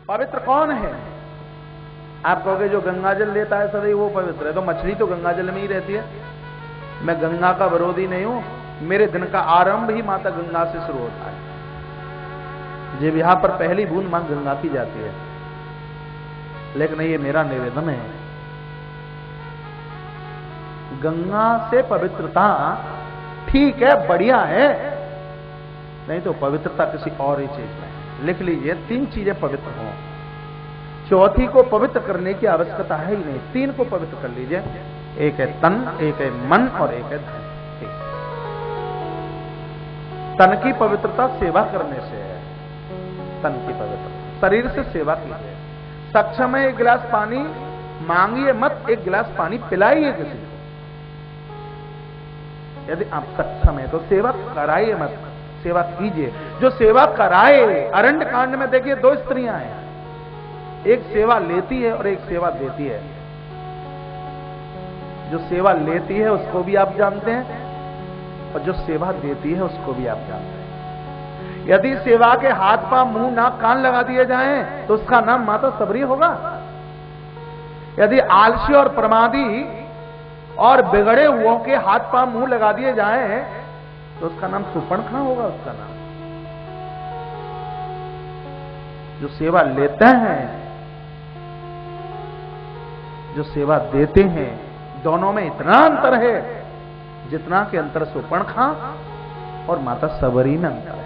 पवित्र कौन है? आप कहोगे जो गंगा जल लेता है सदैव वो पवित्र है। तो मछली तो गंगा जल में ही रहती है। मैं गंगा का विरोधी नहीं हूं, मेरे दिन का आरंभ ही माता गंगा से शुरू होता है। जब यहां पर पहली बूंद मां गंगा की जाती है, लेकिन ये मेरा निवेदन है, गंगा से पवित्रता ठीक है, बढ़िया है, नहीं तो पवित्रता किसी और ही चीज में। लिख लीजिए, 3 चीजें पवित्र हों, चौथी को पवित्र करने की आवश्यकता है ही नहीं। 3 को पवित्र कर लीजिए, एक है तन, एक है मन और एक है धन। तन की पवित्रता सेवा करने से है। तन की पवित्रता शरीर से सेवा कीजिए। सक्षम है 1 गिलास पानी मांगिए मत, 1 गिलास पानी पिलाइए किसी को। यदि आप सक्षम है तो सेवा कराइए मत, सेवा कीजिए। जो सेवा कराए, अरण्य कांड में देखिए 2 स्त्रियां हैं, एक सेवा लेती है और एक सेवा देती है। जो सेवा लेती है उसको भी आप जानते हैं, और जो सेवा देती है उसको भी आप जानते हैं। यदि सेवा के हाथ पांव मुंह नाक कान लगा दिए जाएं तो उसका नाम माता सबरी होगा। यदि आलसी और प्रमादी और बिगड़े हुओं के हाथ पांव मुंह लगा दिए जाएं तो उसका नाम सुपर्णखा होगा। उसका नाम जो सेवा लेते हैं, जो सेवा देते हैं, दोनों में इतना अंतर है जितना के अंतर सुपर्णखा और माता सबरी में अंतर है।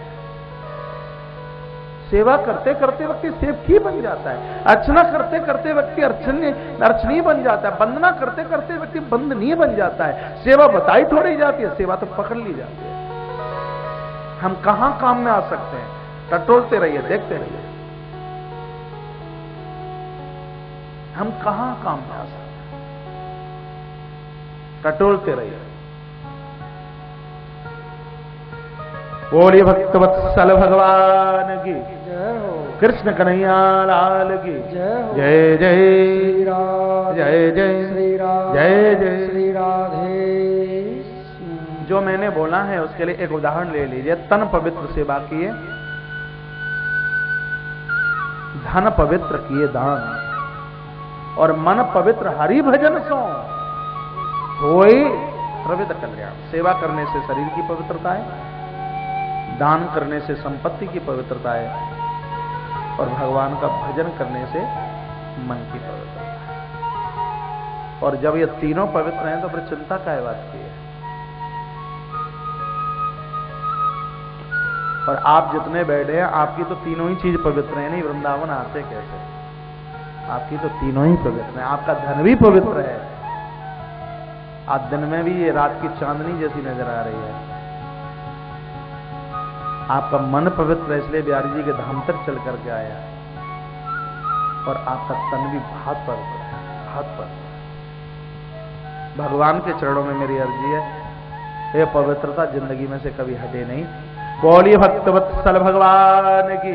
सेवा करते करते व्यक्ति सेवकी बन जाता है, अर्चना करते करते व्यक्ति अर्चनीय बन जाता है, वंदना करते करते व्यक्ति वंदनीय बन जाता है। सेवा बताई थोड़ी जाती है, सेवा तो पकड़ ली जाती है। हम कहां काम में आ सकते हैं? टटोलते रहिए, देखते रहिए, हम कहां काम में आ सकते हैं? टटोलते रहिए। बोलिए भक्तवत्सल भगवान की जय हो, कृष्ण कन्हैया लाल की जय हो, जय जय श्री राधे जय जय श्री राधे जय जय। श्री राधे। जो मैंने बोला है उसके लिए एक उदाहरण ले लीजिए। तन पवित्र सेवा किए, धन पवित्र किए दान, और मन पवित्र हरि भजन सो होई प्रवित कल्याण। सेवा करने से शरीर की पवित्रता है, दान करने से संपत्ति की पवित्रता है, और भगवान का भजन करने से मन की पवित्रता है। और जब ये तीनों पवित्र हैं तो फिर चिंता काय बात की है? और आप जितने बैठे हैं आपकी तो तीनों ही चीज पवित्र है, नहीं वृंदावन आते कैसे? आपकी तो तीनों ही पवित्र है। आपका धन भी पवित्र है, आज दिन में भी ये रात की चांदनी जैसी नजर आ रही है। आपका मन पवित्र है, इसलिए बिहारी जी के धाम तक चल करके आया, और आपका तन भी बहुत पवित्र है, बहुत पवित्र। भगवान के चरणों में मेरी अर्जी है, ये पवित्रता जिंदगी में से कभी हटे नहीं। बोलिए भक्तवत्सल भगवान की,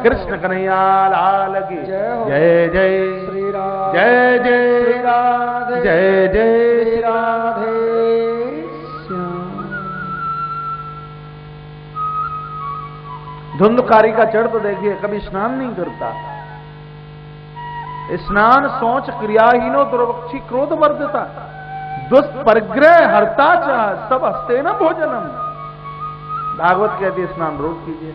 कृष्ण कन्हैया लाल की जय जय श्री राधे जय जय श्री राधे जय जय श्री राधे श्याम। धुंधकारी का चढ़ तो देखिए कभी स्नान नहीं करता। स्नान सोच क्रियाहीनो दुर्वक्षी क्रोध वर्धता, दुष्परिग्रह हरता चाह सब हस्ते न भोजनम। भागवत कहती है स्नान रोज कीजिए,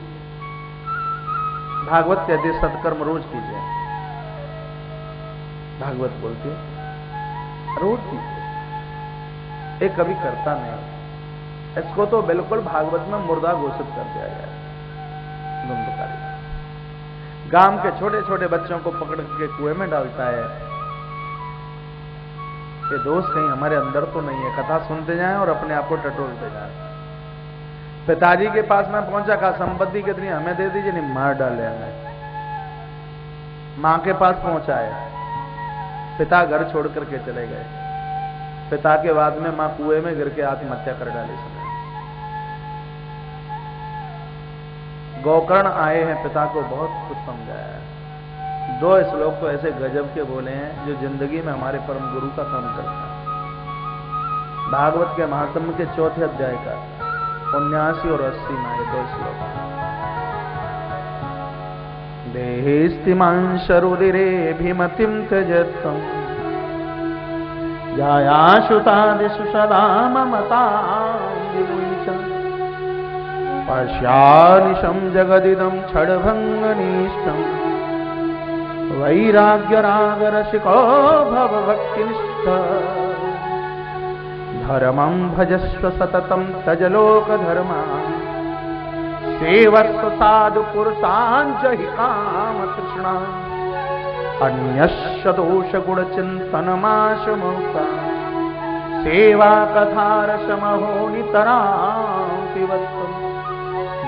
भागवत कहती है सत्कर्म रोज कीजिए, भागवत बोलती है रोज कीजिए। एक कभी करता नहीं, इसको तो बिल्कुल भागवत में मुर्दा घोषित कर दिया गया है। गांव के छोटे छोटे बच्चों को पकड़ के कुएं में डालता है। ये दोष कहीं हमारे अंदर तो नहीं है, कथा सुनते जाएं और अपने आप को टटोलते जाएं। पिताजी के पास में पहुंचा, कहा संपत्ति कितनी हमें दे दीजिए, नहीं मार डाले हमें। मां के पास पहुंचा है, पिता घर छोड़ करके चले गए। पिता के बाद में मां कुएं में गिर के आत्महत्या कर डाली। समय गोकर्ण आए हैं, पिता को बहुत कुछ समझाया है। 2 श्लोक तो ऐसे गजब के बोले हैं जो जिंदगी में हमारे परम गुरु का काम करता है। भागवत के महात्म्य के 4थे अध्याय का 79 और 80 में ये 2 श्लोक देहिस्तिमांशरुदिरेऽभिमतिं त्यजत्वम् जायाशुतादिषु सदा ममतां विमुञ्चन् पश्यानिशं जगदिदं क्षडभङ्गनिष्ठम् वैराग्यरागरसिको भवभक्तिनिष्ठ धर्मं भजस्व सततं तज लोकधर्मान् सेवस्व साधु पुरुषान् च हि कामतृष्णान् अन्यस्य दोषगुणचिन्तनमाशमौका सेवा कथारसमहो नितरां पिबत्वम्।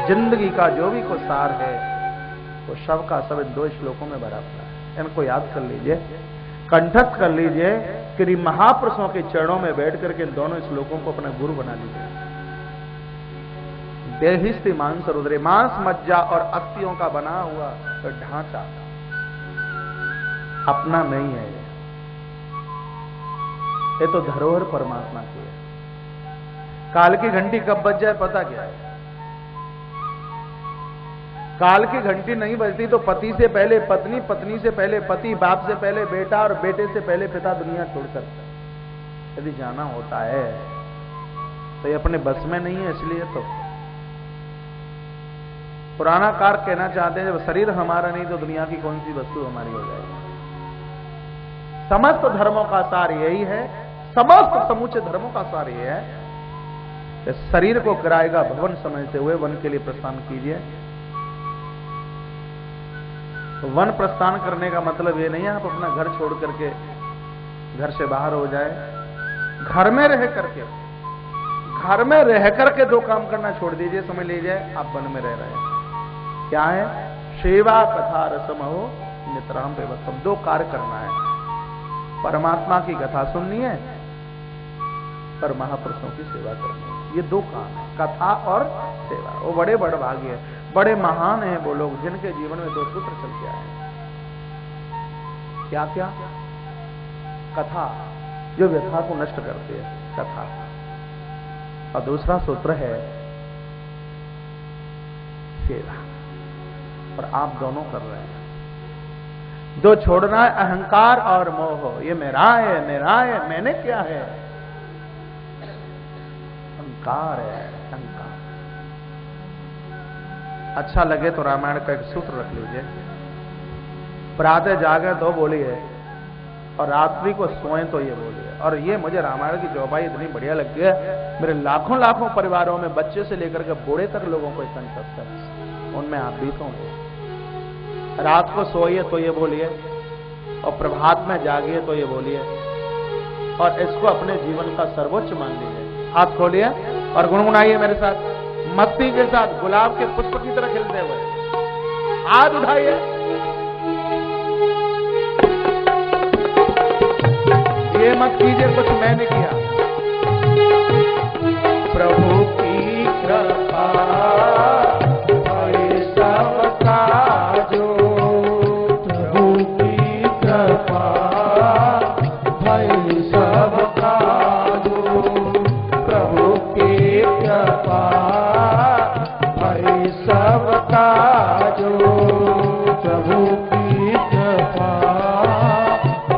जिंदगी का जो भी कोई सार है वो सब का सब इन 2 श्लोकों में भरा पड़ा है। इनको याद कर लीजिए, कंठस्थ कर लीजिए कि महापुरुषों के चरणों में बैठ करके इन दोनों श्लोकों को अपना गुरु बना लीजिए। देहिस्ति मांस रुद्रे, मांस मज्जा और अस्थियों का बना हुआ तो ढांचा अपना नहीं है, ये तो धरोहर परमात्मा की है। काल की घंटी कब बज जाए पता क्या है? काल की घंटी नहीं बजती तो पति से पहले पत्नी, पत्नी से पहले पति, बाप से पहले बेटा और बेटे से पहले पिता दुनिया छोड़कर यदि जाना होता है तो ये अपने बस में नहीं है। इसलिए तो पुराना कार कहना चाहते हैं जब शरीर हमारा नहीं तो दुनिया की कौन सी वस्तु हमारी हो जाएगी। समस्त धर्मों का सार यही है, समस्त समूचे धर्मों का सार यह है कि शरीर को किराए का भवन समझते हुए वन के लिए प्रस्थान कीजिए। तो वन प्रस्थान करने का मतलब ये नहीं है आप अपना घर छोड़ करके घर से बाहर हो जाए। घर में रह करके 2 काम करना छोड़ दीजिए, समझ लीजिए आप वन में रह रहे हैं। क्या है? सेवा कथा रसमहो नितराम पेवत्वम। 2 कार्य करना है, परमात्मा की कथा सुननी है और महापुरुषों की सेवा करनी है। ये 2 काम है, कथा और सेवा। वो बड़े भाग्य है, बड़े महान हैं वो लोग जिनके जीवन में 2 सूत्र चल के आए। क्या क्या? कथा जो व्यथा को नष्ट करती है, कथा, और दूसरा सूत्र है सेवा। और आप दोनों कर रहे हैं। जो छोड़ना है अहंकार और मोह, ये मेरा है, मैंने क्या है, अहंकार है, अहंकार। अच्छा लगे तो रामायण का एक सूत्र रख लीजिए, प्रातः जागे तो बोलिए और रात्रि को सोएं तो ये बोलिए। और ये मुझे रामायण की चौपाई इतनी बढ़िया लगती है, मेरे लाखों परिवारों में बच्चे से लेकर के बूढ़े तक लोगों को कंठस्थ है, उनमें आप भी तो होंगे। रात को सोइए तो ये बोलिए और प्रभात में जागिए तो ये बोलिए, और इसको अपने जीवन का सर्वोच्च मान लीजिए। हाथ खोलिए और गुनगुनाइए मेरे साथ, मस्ती के साथ, गुलाब के पुष्प की तरह खिलते हुए। हाथ उठाइए, ये मत कीजिए कुछ मैंने किया। प्रभु की कृपा सबका जो, प्रभु की कृपा भई सबका जो, प्रभु की कृपा भई सबका जो, प्रभु की कृपा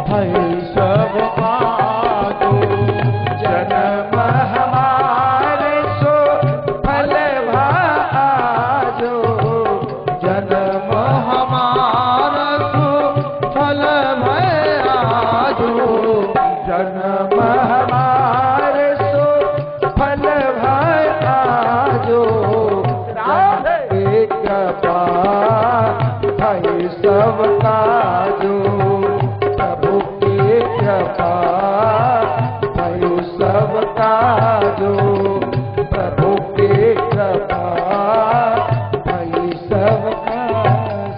भई सबका जो। जन्म हमारे सो फल भाजो, जन्म हमारा सो फल भाजो, जन्म हमारे सो फल भाजो। एक कृपा भई सबका जो, प्रभु की कृपा भई सबका जो, प्रभु की कृपा भई सबका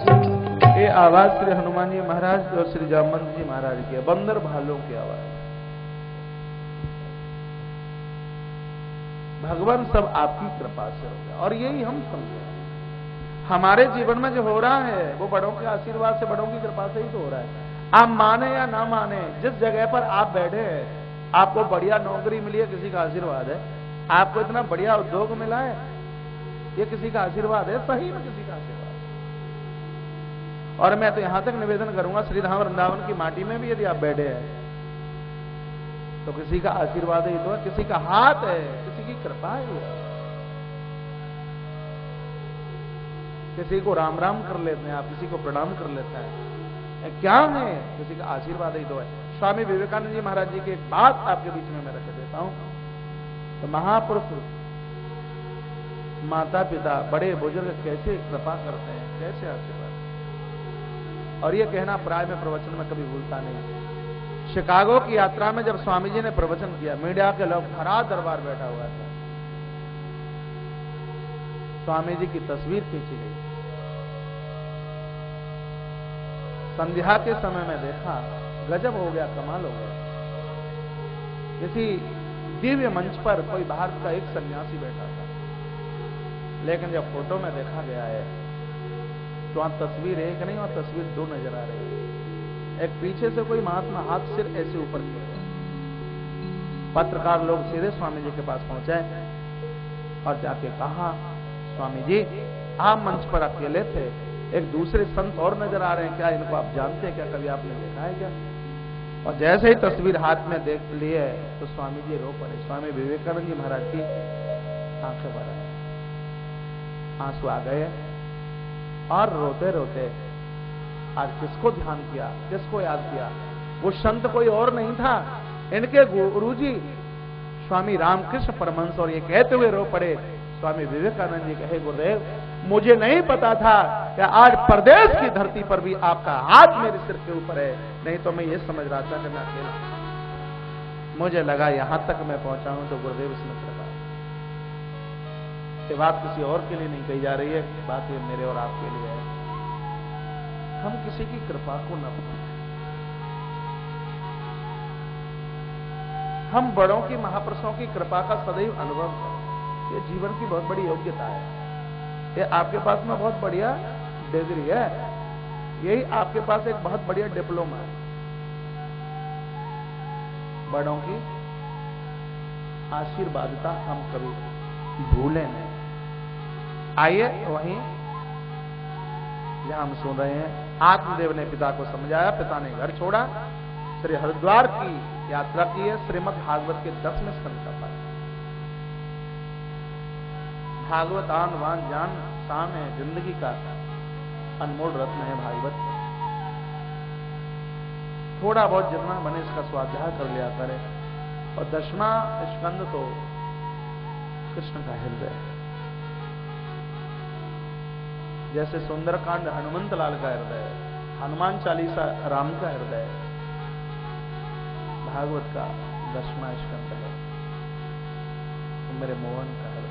जो। ये आवाज श्री हनुमान जी महाराज और श्री जामवंत जी महाराज की है, बंदर भालू की आवाज। भगवान सब आपकी कृपा से हो गया, और यही हम समझे हमारे जीवन में जो हो रहा है वो बड़ों के आशीर्वाद से, बड़ों की कृपा से ही तो हो रहा है। आप माने या ना माने, जिस जगह पर आप बैठे हैं, आपको बढ़िया नौकरी मिली है, किसी का आशीर्वाद है। आपको इतना बढ़िया उद्योग मिला है, ये किसी का आशीर्वाद है, सही में किसी का आशीर्वाद। और मैं तो यहां तक निवेदन करूंगा, श्रीधाम वृंदावन की माटी में भी यदि आप बैठे हैं तो किसी का आशीर्वाद ही तो है, किसी का हाथ है, किसी की कृपा है। किसी को राम राम कर लेते हैं आप, किसी को प्रणाम कर लेते हैं, क्या है? किसी का आशीर्वाद ही तो है। स्वामी विवेकानंद जी महाराज जी की एक बात आपके बीच में मैं रख देता हूं। तो महापुरुष, माता पिता, बड़े बुजुर्ग कैसे कृपा करते हैं, कैसे आशीर्वाद। और ये कहना प्राय में प्रवचन में कभी भूलता नहीं। शिकागो की यात्रा में जब स्वामी जी ने प्रवचन किया, मीडिया के लोग भरा दरबार बैठा हुआ था, स्वामी जी की तस्वीर खींची गई। संध्या के समय में देखा, गजब हो गया, कमाल हो गया। किसी दिव्य मंच पर कोई भारत का एक सन्यासी बैठा था, लेकिन जब फोटो में देखा गया है तो वहां तस्वीर एक नहीं, वहां तस्वीर दो नजर आ रही है। एक पीछे से कोई महात्मा हाथ सिर ऐसे ऊपर किए। पत्रकार लोग सीधे स्वामी जी के पास पहुंचे और जाके कहा, स्वामी जी आप मंच पर अकेले थे, एक दूसरे संत और नजर आ रहे हैं, क्या इनको आप जानते हैं क्या, कभी आपने देखा है क्या? और जैसे ही तस्वीर हाथ में देख लिए तो स्वामी जी रो पड़े। स्वामी विवेकानंद जी महाराज की आंखें भर आए, आंसू आ गए और रोते रोते आज किसको ध्यान किया, किसको याद किया? वो संत कोई और नहीं था, इनके गुरुजी स्वामी रामकृष्ण परमहंस। और ये कहते हुए रो पड़े। स्वामी विवेकानंद जी कहे, गुरुदेव मुझे नहीं पता था कि आज प्रदेश की धरती पर भी आपका हाथ मेरे सिर के ऊपर है, नहीं तो मैं ये समझ रहा था कि मैं अकेला। मुझे लगा यहां तक मैं पहुंचा हूं तो गुरुदेव इसमें कृपा। ये बात किसी और के लिए नहीं कही जा रही है, बात ये मेरे और आपके लिए है। हम किसी की कृपा को न भूलें। हम बड़ों की, महापुरुषों की कृपा का सदैव अनुभव करें। ये जीवन की बहुत बड़ी योग्यता है। ये आपके पास में बहुत बढ़िया डिग्री है, यही आपके पास एक बहुत बढ़िया डिप्लोमा है। बड़ों की आशीर्वादता हम कभी भूलें नहीं। आइए वहीं जहां हम सुन रहे हैं, आत्मदेव ने पिता को समझाया, पिता ने घर छोड़ा, श्री हरिद्वार की यात्रा की है। श्रीमद् भागवत के 10वें स्कंद का पाठ। भागवत आन वान जान शान है, जिंदगी का अनमोल रत्न है भागवत। थोड़ा बहुत जितना बने इसका स्वाध्याय कर लिया करें। और 10वां स्कंद तो कृष्ण का हृदय है। जैसे सुंदरकांड हनुमंत लाल का हृदय है, हनुमान चालीसा राम का हृदय है, भागवत का 10वां स्कंद है तो मेरे मोहन का हृदय।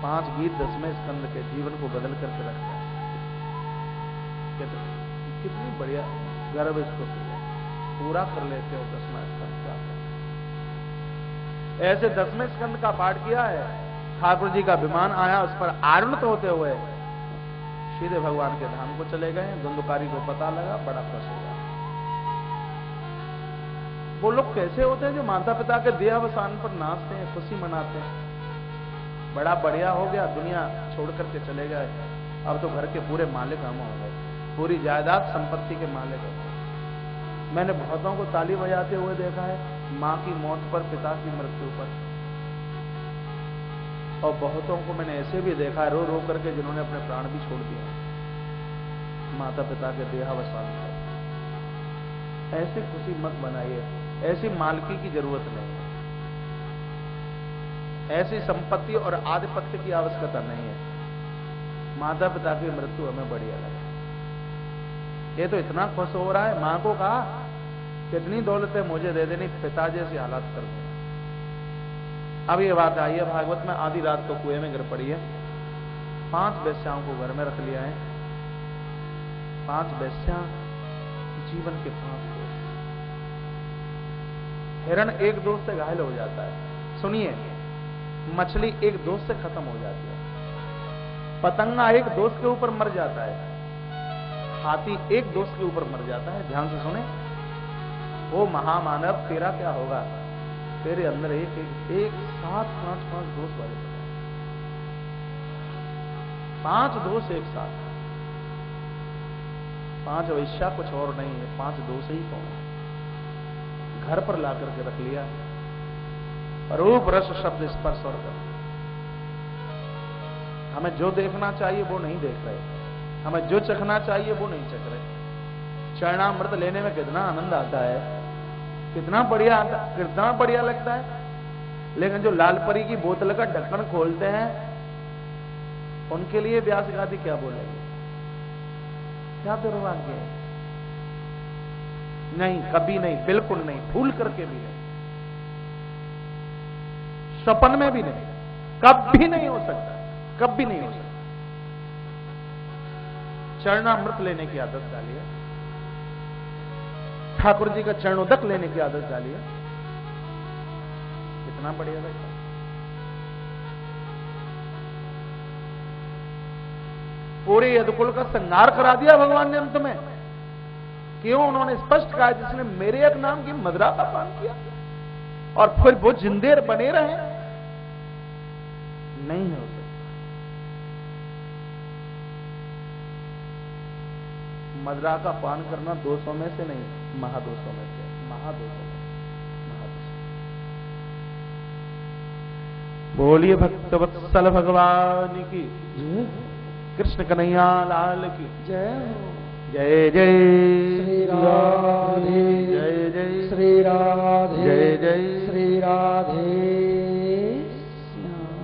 5 गीत 10वें स्कंद के जीवन को बदल करके रखते हैं। कितनी बढ़िया गर्व इसको पूरा कर लेते हो 10वां स्कंद का। ऐसे 10वें स्कंद का पाठ किया है, ठाकुर जी का विमान आया, उस पर आरूढ़ होते हुए सीधे भगवान के धाम को चले गए। धुंधुकारी को पता लगा, बड़ा खुश हुआ। वो लोग कैसे होते हैं जो माता पिता के देहावसान पर नाचते हैं, खुशी मनाते हैं। बड़ा बढ़िया हो गया, दुनिया छोड़ करके चले गए, अब तो घर के पूरे मालिक हम हो गए, पूरी जायदाद संपत्ति के मालिक हो गए। मैंने बहुतों को ताली बजाते हुए देखा है, मां की मौत पर, पिता की मृत्यु पर। और बहुतों को मैंने ऐसे भी देखा रो रो करके जिन्होंने अपने प्राण भी छोड़ दिया माता पिता के देहावसान पर। ऐसी खुशी मत बनाइए, ऐसी मालकी की जरूरत नहीं है, ऐसी संपत्ति और आधिपत्य की आवश्यकता नहीं है। माता पिता की मृत्यु हमें बढ़िया लगे। ये तो इतना खुश हो रहा है, मां को कहा कितनी दौलत है मुझे दे देनी, पिता जैसी हालात कर देना। अब ये बात आई है भागवत में, आधी रात को कुएं में गिर पड़ी है, 5 वेश्याओं को घर में रख लिया है। 5 वेश्या, जीवन के 5 दोस्त। हिरण एक दोस्त से घायल हो जाता है, सुनिए, मछली एक दोस्त से खत्म हो जाती है, पतंगा एक दोस्त के ऊपर मर जाता है, हाथी एक दोस्त के ऊपर मर जाता है। ध्यान से सुने, वो महामानव तेरा क्या होगा, तेरे अंदर एक साथ 5 दोस्त वाले 5 दोस्त एक साथ। 5 वैश्या कुछ और नहीं है, 5 दोष ही कौन है। घर पर ला करके रख लिया, रूप रस शब्द स्पर्श और कर। हमें जो देखना चाहिए वो नहीं देख रहे, हमें जो चखना चाहिए वो नहीं चख रहे। चरणामृत लेने में कितना आनंद आता है, कितना बढ़िया लगता है, लेकिन जो लाल परी की बोतल का ढक्कन खोलते हैं उनके लिए व्यास गादी क्या बोलेंगे, क्या दुर्भाग्य है। नहीं, कभी नहीं, बिल्कुल नहीं, भूल करके भी नहीं, स्वप्न में भी नहीं, कभी नहीं हो सकता, कभी नहीं हो सकता। चरणामृत लेने की आदत डालिए, ठाकुर जी का चरणोदक लेने की आदत डालिए, कितना बढ़िया लगता है। पूरे यदुकुल का संहार करा दिया भगवान ने अंत में। क्यों? उन्होंने स्पष्ट कहा, जिसने मेरे एक नाम की मदिरा का पान किया और फिर वो जिंदे बने रहे, नहीं हो सकता। मदिरा का पान करना दोषों में से नहीं, महादोषों में से, महादोषों में, महादोष। बोलिए भक्तवत्सल भगवान की, कृष्ण कन्हैया लाल की जय। जय जय श्री राधे, जय जय श्री राधे, जय जय श्री राधे श्याम।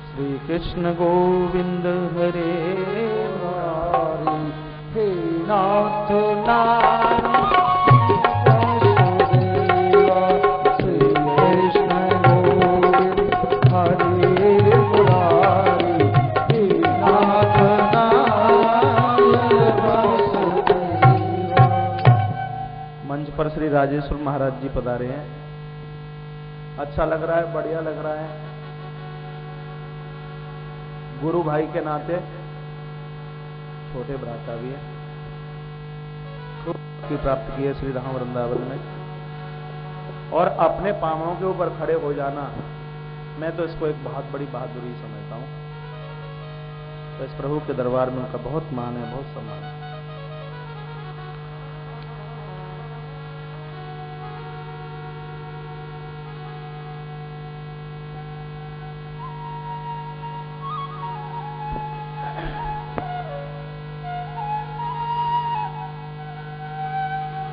श्री कृष्ण गोविंद हरे मुरारी, हे नाथ नारायण पर श्री राजेश्वर महाराज जी पधारे हैं। अच्छा लग रहा है, बढ़िया लग रहा है। गुरु भाई के नाते छोटे भ्राता भी है, खूब की प्राप्त की है श्री राम वृंदावन में। और अपने पांवों के ऊपर खड़े हो जाना, मैं तो इसको एक बहुत बड़ी बहादुरी समझता हूं। तो इस प्रभु के दरबार में उनका बहुत मान है, बहुत सम्मान है।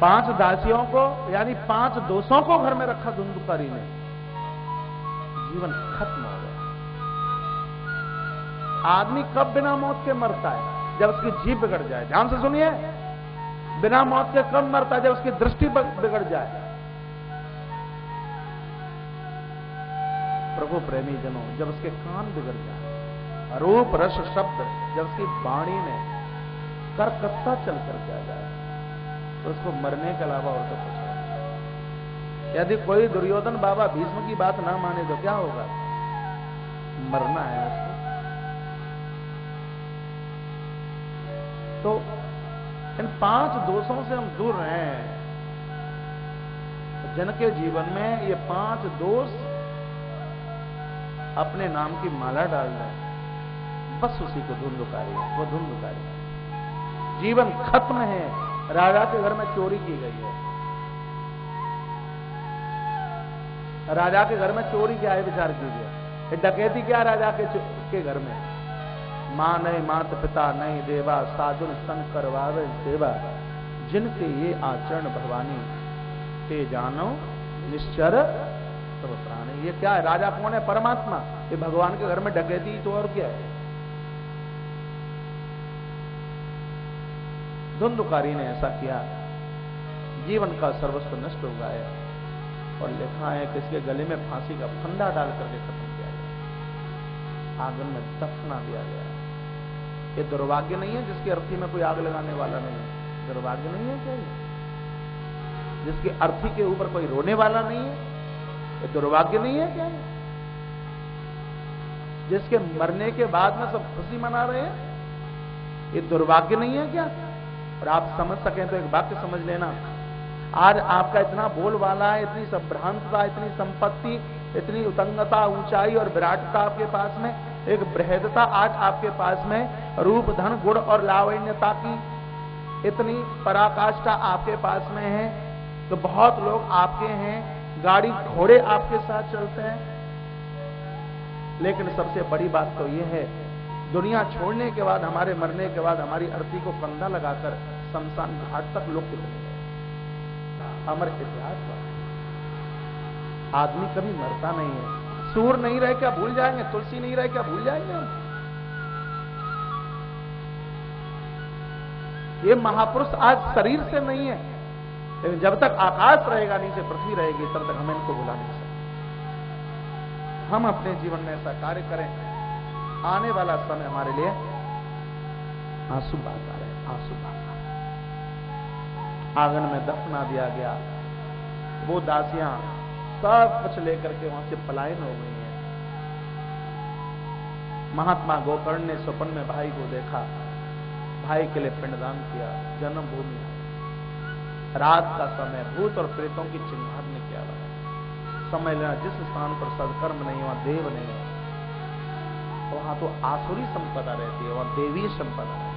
पांच दासियों को, यानी 5 दोषों को घर में रखा धुंधुकारी ने, जीवन खत्म हो गया। आदमी कब बिना मौत के मरता है? जब उसकी जीभ बिगड़ जाए। ध्यान से सुनिए, बिना मौत के कब मरता है? जब उसकी दृष्टि बिगड़ जाए। प्रभु प्रेमी जनों, जब उसके कान बिगड़ जाए, रूप रस शब्द जब उसकी वाणी में कर्कशता चल करके आ जाए, तो उसको मरने के अलावा और तो कुछ नहीं। यदि कोई दुर्योधन बाबा भीष्म की बात ना माने तो क्या होगा? मरना है उसको। तो इन 5 दोषों से हम दूर रहें। जन के जीवन में ये 5 दोष अपने नाम की माला डाल दें, बस उसी को धुंधुकारी है, वो धुंधुकारी है। जीवन खत्म है। राजा के घर में चोरी की गई है। राजा के घर में चोरी क्या है, विचार कीजिए। डकैती क्या राजा के घर में? मां नहीं, मात पिता नहीं देवा, साधुन संग करवावे सेवा, जिनके ये आचरण भगवानी, ते जानो निश्चर तब प्राणी। ये क्या है? राजा कौन है? परमात्मा। ये भगवान के घर में डकैती तो और क्या है? धुंधुकारी ने ऐसा किया, जीवन का सर्वस्व नष्ट हो गया और लिखा है कि इसके गले में फांसी का फंदा डाल करके खत्म किया गया, आंगन में दफना दिया गया। ये दुर्भाग्य नहीं है जिसकी अर्थी में कोई आग लगाने वाला नहीं है? दुर्भाग्य नहीं है क्या ये? जिसकी अर्थी के ऊपर कोई रोने वाला नहीं है, ये दुर्भाग्य नहीं है क्या? जिसके मरने के बाद में सब खुशी मना रहे हैं, ये दुर्भाग्य नहीं है क्या? और आप समझ सकें तो एक वाक्य समझ लेना, आज आपका इतना बोलबाला है, इतनी संभ्रांतता, इतनी संपत्ति, इतनी उतंगता, ऊंचाई और विराटता आपके पास में, एक बृहदता आज आपके पास में, रूप धन गुण और लावण्यता की इतनी पराकाष्ठा आपके पास में है तो बहुत लोग आपके हैं, गाड़ी घोड़े आपके साथ चलते हैं। लेकिन सबसे बड़ी बात तो यह है, दुनिया छोड़ने के बाद, हमारे मरने के बाद हमारी अर्थी को कंधा लगाकर शमशान घाट तक लोग कितने अमर इतिहास पर। आदमी कभी मरता नहीं है। सूर नहीं रहे क्या भूल जाएंगे, तुलसी नहीं रहे क्या भूल जाएंगे हम? ये महापुरुष आज शरीर से नहीं है, लेकिन जब तक आकाश रहेगा, नीचे पृथ्वी रहेगी, तब तक हम इनको भुला नहीं सकते। हम अपने जीवन में ऐसा कार्य करें, आने वाला समय हमारे लिए आंसू बहाता रहे, आंसू बहाता रहे। आंगन में दफना दिया गया, वो दासियां सब कुछ लेकर के वहां से पलायन हो गई हैं। महात्मा गोकर्ण ने स्वप्न में भाई को देखा, भाई के लिए पिंडदान किया, जन्मभूमि। रात का समय भूत और प्रेतों की चिंगार ने किया हुआ है। समय लेना, जिस स्थान पर सदकर्म नहीं, वहां देव नहीं है, वहां तो आसुरी संपदा रहती है, वहां देवी संपदा है,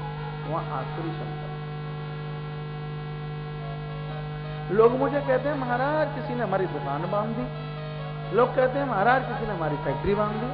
वहां आसुरी संपदा। लोग मुझे कहते हैं महाराज किसी ने हमारी दुकान बांध दी, लोग कहते हैं महाराज किसी ने हमारी फैक्ट्री बांध दी।